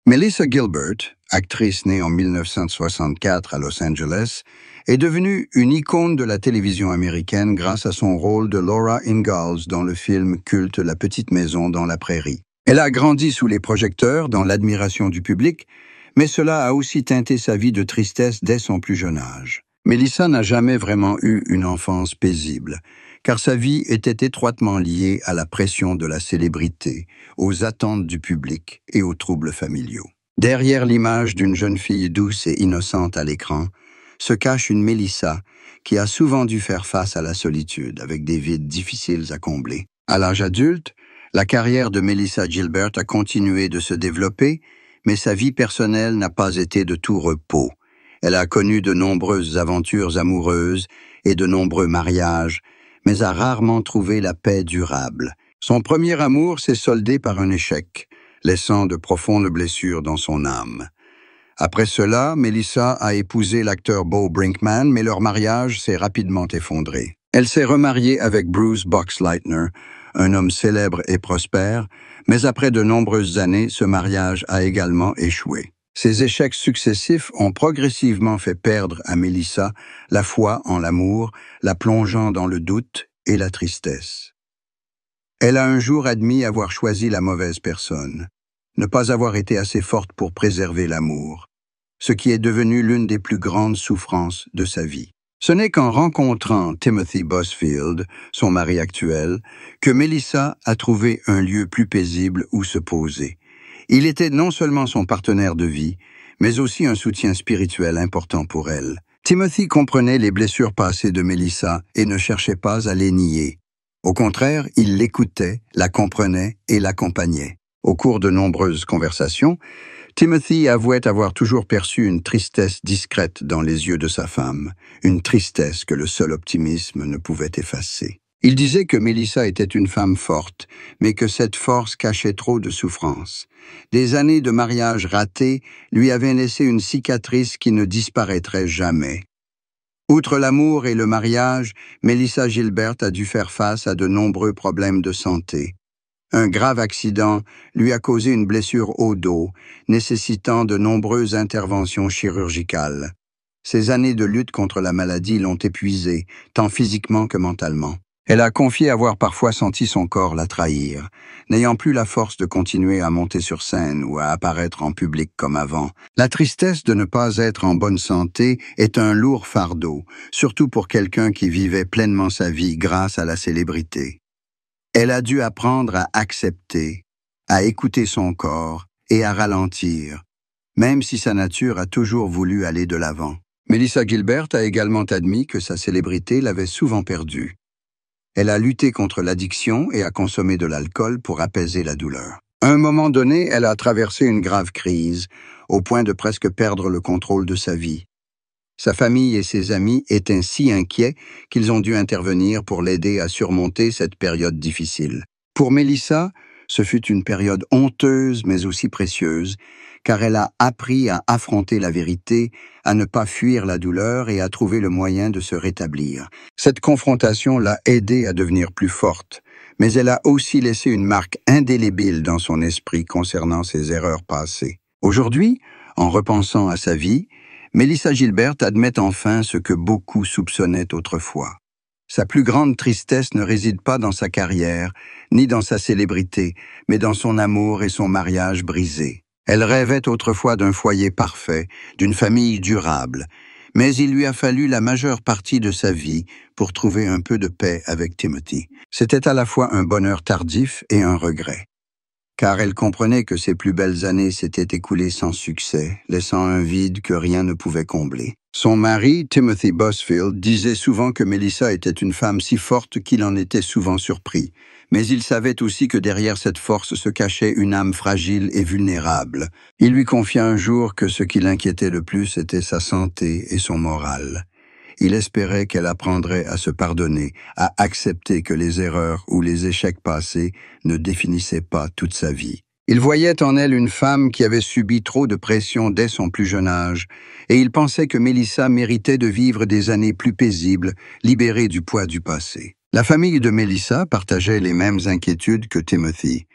Melissa Gilbert, actrice née en 1964 à Los Angeles, est devenue une icône de la télévision américaine grâce à son rôle de Laura Ingalls dans le film culte La Petite Maison dans la Prairie. Elle a grandi sous les projecteurs, dans l'admiration du public, mais cela a aussi teinté sa vie de tristesse dès son plus jeune âge. Melissa n'a jamais vraiment eu une enfance paisible, car sa vie était étroitement liée à la pression de la célébrité, aux attentes du public et aux troubles familiaux. Derrière l'image d'une jeune fille douce et innocente à l'écran, se cache une Melissa qui a souvent dû faire face à la solitude avec des vides difficiles à combler. À l'âge adulte, la carrière de Melissa Gilbert a continué de se développer, mais sa vie personnelle n'a pas été de tout repos. Elle a connu de nombreuses aventures amoureuses et de nombreux mariages, mais a rarement trouvé la paix durable. Son premier amour s'est soldé par un échec, laissant de profondes blessures dans son âme. Après cela, Melissa a épousé l'acteur Beau Brinkman, mais leur mariage s'est rapidement effondré. Elle s'est remariée avec Bruce Boxleitner, un homme célèbre et prospère, mais après de nombreuses années, ce mariage a également échoué. Ces échecs successifs ont progressivement fait perdre à Melissa la foi en l'amour, la plongeant dans le doute et la tristesse. Elle a un jour admis avoir choisi la mauvaise personne, ne pas avoir été assez forte pour préserver l'amour, ce qui est devenu l'une des plus grandes souffrances de sa vie. Ce n'est qu'en rencontrant Timothy Busfield, son mari actuel, que Melissa a trouvé un lieu plus paisible où se poser. Il était non seulement son partenaire de vie, mais aussi un soutien spirituel important pour elle. Timothy comprenait les blessures passées de Melissa et ne cherchait pas à les nier. Au contraire, il l'écoutait, la comprenait et l'accompagnait. Au cours de nombreuses conversations, Timothy avouait avoir toujours perçu une tristesse discrète dans les yeux de sa femme, une tristesse que le seul optimisme ne pouvait effacer. Il disait que Melissa était une femme forte, mais que cette force cachait trop de souffrance. Des années de mariage ratés lui avaient laissé une cicatrice qui ne disparaîtrait jamais. Outre l'amour et le mariage, Melissa Gilbert a dû faire face à de nombreux problèmes de santé. Un grave accident lui a causé une blessure au dos, nécessitant de nombreuses interventions chirurgicales. Ces années de lutte contre la maladie l'ont épuisée, tant physiquement que mentalement. Elle a confié avoir parfois senti son corps la trahir, n'ayant plus la force de continuer à monter sur scène ou à apparaître en public comme avant. La tristesse de ne pas être en bonne santé est un lourd fardeau, surtout pour quelqu'un qui vivait pleinement sa vie grâce à la célébrité. Elle a dû apprendre à accepter, à écouter son corps et à ralentir, même si sa nature a toujours voulu aller de l'avant. Melissa Gilbert a également admis que sa célébrité l'avait souvent perdue. Elle a lutté contre l'addiction et a consommé de l'alcool pour apaiser la douleur. À un moment donné, elle a traversé une grave crise, au point de presque perdre le contrôle de sa vie. Sa famille et ses amis étaient si inquiets qu'ils ont dû intervenir pour l'aider à surmonter cette période difficile. Pour Melissa, ce fut une période honteuse mais aussi précieuse, car elle a appris à affronter la vérité, à ne pas fuir la douleur et à trouver le moyen de se rétablir. Cette confrontation l'a aidée à devenir plus forte, mais elle a aussi laissé une marque indélébile dans son esprit concernant ses erreurs passées. Aujourd'hui, en repensant à sa vie, Melissa Gilbert admet enfin ce que beaucoup soupçonnaient autrefois. Sa plus grande tristesse ne réside pas dans sa carrière, ni dans sa célébrité, mais dans son amour et son mariage brisés. Elle rêvait autrefois d'un foyer parfait, d'une famille durable, mais il lui a fallu la majeure partie de sa vie pour trouver un peu de paix avec Timothy. C'était à la fois un bonheur tardif et un regret, car elle comprenait que ses plus belles années s'étaient écoulées sans succès, laissant un vide que rien ne pouvait combler. Son mari, Timothy Busfield, disait souvent que Melissa était une femme si forte qu'il en était souvent surpris. Mais il savait aussi que derrière cette force se cachait une âme fragile et vulnérable. Il lui confia un jour que ce qui l'inquiétait le plus était sa santé et son moral. Il espérait qu'elle apprendrait à se pardonner, à accepter que les erreurs ou les échecs passés ne définissaient pas toute sa vie. Il voyait en elle une femme qui avait subi trop de pression dès son plus jeune âge, et il pensait que Melissa méritait de vivre des années plus paisibles, libérée du poids du passé. La famille de Melissa partageait les mêmes inquiétudes que Timothy.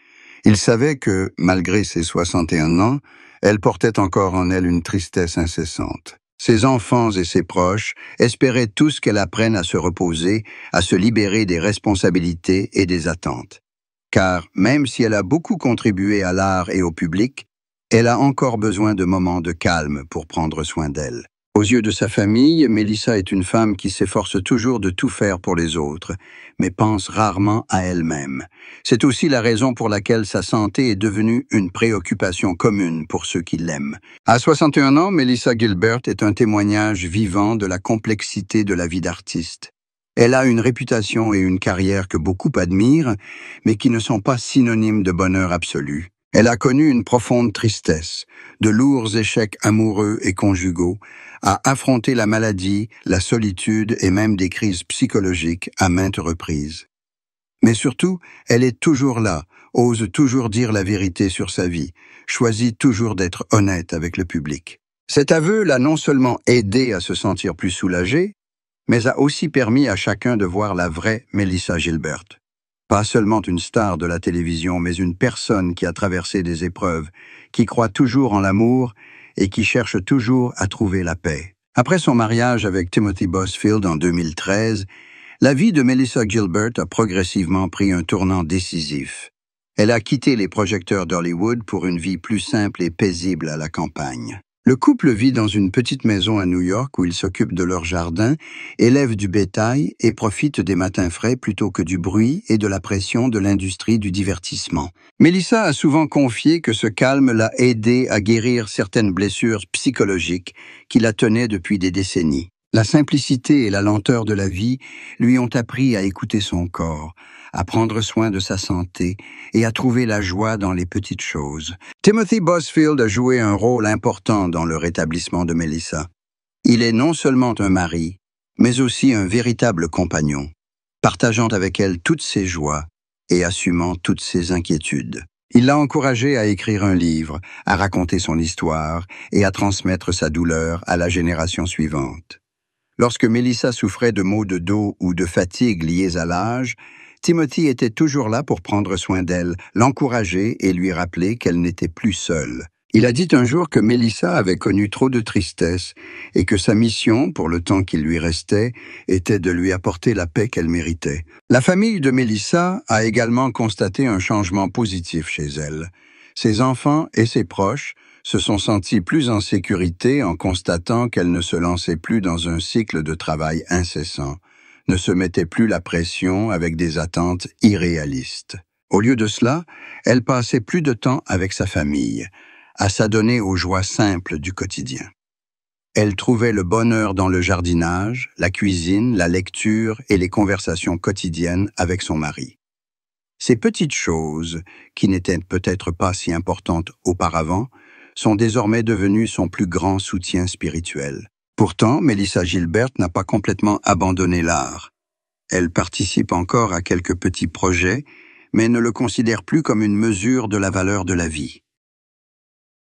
Il savait que, malgré ses 61 ans, Elle portait encore en elle une tristesse incessante. Ses enfants et ses proches espéraient tous qu'elle apprenne à se reposer, à se libérer des responsabilités et des attentes. Car, même si elle a beaucoup contribué à l'art et au public, elle a encore besoin de moments de calme pour prendre soin d'elle. Aux yeux de sa famille, Melissa est une femme qui s'efforce toujours de tout faire pour les autres, mais pense rarement à elle-même. C'est aussi la raison pour laquelle sa santé est devenue une préoccupation commune pour ceux qui l'aiment. À 61 ans, Melissa Gilbert est un témoignage vivant de la complexité de la vie d'artiste. Elle a une réputation et une carrière que beaucoup admirent, mais qui ne sont pas synonymes de bonheur absolu. Elle a connu une profonde tristesse, de lourds échecs amoureux et conjugaux, a affronté la maladie, la solitude et même des crises psychologiques à maintes reprises. Mais surtout, elle est toujours là, ose toujours dire la vérité sur sa vie, choisit toujours d'être honnête avec le public. Cet aveu l'a non seulement aidée à se sentir plus soulagée, mais a aussi permis à chacun de voir la vraie Melissa Gilbert. Pas seulement une star de la télévision, mais une personne qui a traversé des épreuves, qui croit toujours en l'amour et qui cherche toujours à trouver la paix. Après son mariage avec Timothy Busfield en 2013, la vie de Melissa Gilbert a progressivement pris un tournant décisif. Elle a quitté les projecteurs d'Hollywood pour une vie plus simple et paisible à la campagne. Le couple vit dans une petite maison à New York où ils s'occupent de leur jardin, élèvent du bétail et profitent des matins frais plutôt que du bruit et de la pression de l'industrie du divertissement. Melissa a souvent confié que ce calme l'a aidé à guérir certaines blessures psychologiques qui la tenaient depuis des décennies. La simplicité et la lenteur de la vie lui ont appris à écouter son corps, à prendre soin de sa santé et à trouver la joie dans les petites choses. Timothy Busfield a joué un rôle important dans le rétablissement de Melissa. Il est non seulement un mari, mais aussi un véritable compagnon, partageant avec elle toutes ses joies et assumant toutes ses inquiétudes. Il l'a encouragée à écrire un livre, à raconter son histoire et à transmettre sa douleur à la génération suivante. Lorsque Melissa souffrait de maux de dos ou de fatigue liés à l'âge, Timothy était toujours là pour prendre soin d'elle, l'encourager et lui rappeler qu'elle n'était plus seule. Il a dit un jour que Melissa avait connu trop de tristesse et que sa mission, pour le temps qu'il lui restait, était de lui apporter la paix qu'elle méritait. La famille de Melissa a également constaté un changement positif chez elle. Ses enfants et ses proches se sont sentis plus en sécurité en constatant qu'elle ne se lançait plus dans un cycle de travail incessant, ne se mettait plus la pression avec des attentes irréalistes. Au lieu de cela, elle passait plus de temps avec sa famille, à s'adonner aux joies simples du quotidien. Elle trouvait le bonheur dans le jardinage, la cuisine, la lecture et les conversations quotidiennes avec son mari. Ces petites choses, qui n'étaient peut-être pas si importantes auparavant, sont désormais devenues son plus grand soutien spirituel. Pourtant, Melissa Gilbert n'a pas complètement abandonné l'art. Elle participe encore à quelques petits projets, mais ne le considère plus comme une mesure de la valeur de la vie.